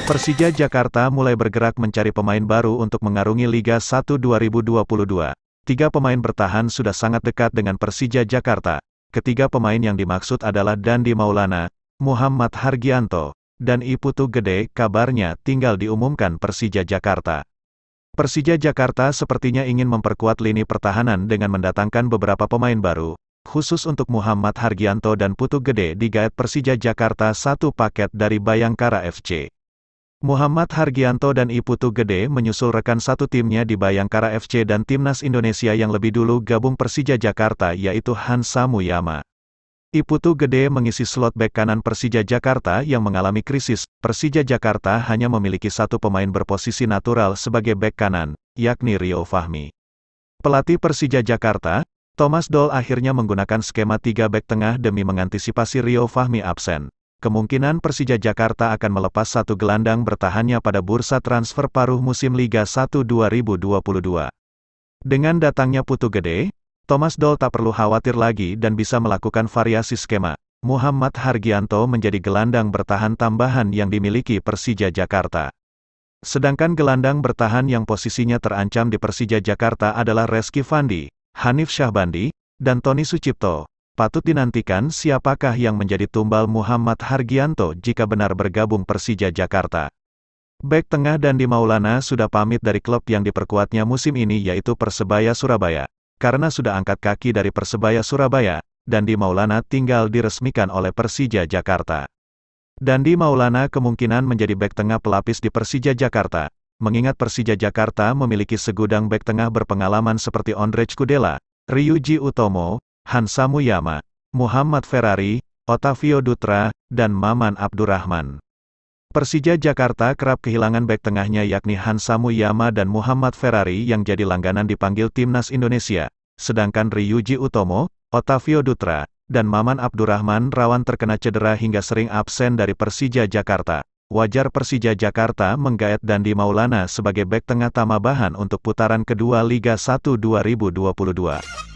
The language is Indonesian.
Persija Jakarta mulai bergerak mencari pemain baru untuk mengarungi Liga 1 2022. Tiga pemain bertahan sudah sangat dekat dengan Persija Jakarta. Ketiga pemain yang dimaksud adalah Dandi Maulana, Muhammad Hargianto, dan I Putu Gede. Kabarnya tinggal diumumkan Persija Jakarta. Persija Jakarta sepertinya ingin memperkuat lini pertahanan dengan mendatangkan beberapa pemain baru. Khusus untuk Muhammad Hargianto dan Putu Gede digaet Persija Jakarta satu paket dari Bayangkara FC. Muhammad Hargianto dan I Putu Gede menyusul rekan satu timnya di Bayangkara FC dan Timnas Indonesia yang lebih dulu gabung Persija Jakarta yaitu Hansa Muyama. I Putu Gede mengisi slot bek kanan Persija Jakarta yang mengalami krisis. Persija Jakarta hanya memiliki satu pemain berposisi natural sebagai bek kanan, yakni Rio Fahmi. Pelatih Persija Jakarta, Thomas Doll akhirnya menggunakan skema 3 bek tengah demi mengantisipasi Rio Fahmi absen. Kemungkinan Persija Jakarta akan melepas satu gelandang bertahannya pada bursa transfer paruh musim Liga 1 2022. Dengan datangnya Putu Gede, Thomas Doll tak perlu khawatir lagi dan bisa melakukan variasi skema. Muhammad Hargianto menjadi gelandang bertahan tambahan yang dimiliki Persija Jakarta. Sedangkan gelandang bertahan yang posisinya terancam di Persija Jakarta adalah Reski Fandi, Hanif Syahbandi, dan Tony Sucipto. Patut dinantikan siapakah yang menjadi tumbal Muhammad Hargianto jika benar bergabung Persija Jakarta. Bek tengah Dandi Maulana sudah pamit dari klub yang diperkuatnya musim ini yaitu Persebaya Surabaya. Karena sudah angkat kaki dari Persebaya Surabaya, Dandi Maulana tinggal diresmikan oleh Persija Jakarta. Dandi Maulana kemungkinan menjadi bek tengah pelapis di Persija Jakarta, mengingat Persija Jakarta memiliki segudang bek tengah berpengalaman seperti Ondrej Kudela, Ryuji Utomo, Hansa Muyama, Muhammad Ferrari, Otavio Dutra, dan Maman Abdurrahman. Persija Jakarta kerap kehilangan bek tengahnya yakni Hansa Muyama dan Muhammad Ferrari yang jadi langganan dipanggil Timnas Indonesia, sedangkan Ryuji Utomo, Otavio Dutra, dan Maman Abdurrahman rawan terkena cedera hingga sering absen dari Persija Jakarta. Wajar Persija Jakarta menggaet Dandi Maulana sebagai bek tengah tambahan untuk putaran kedua Liga 1 2022.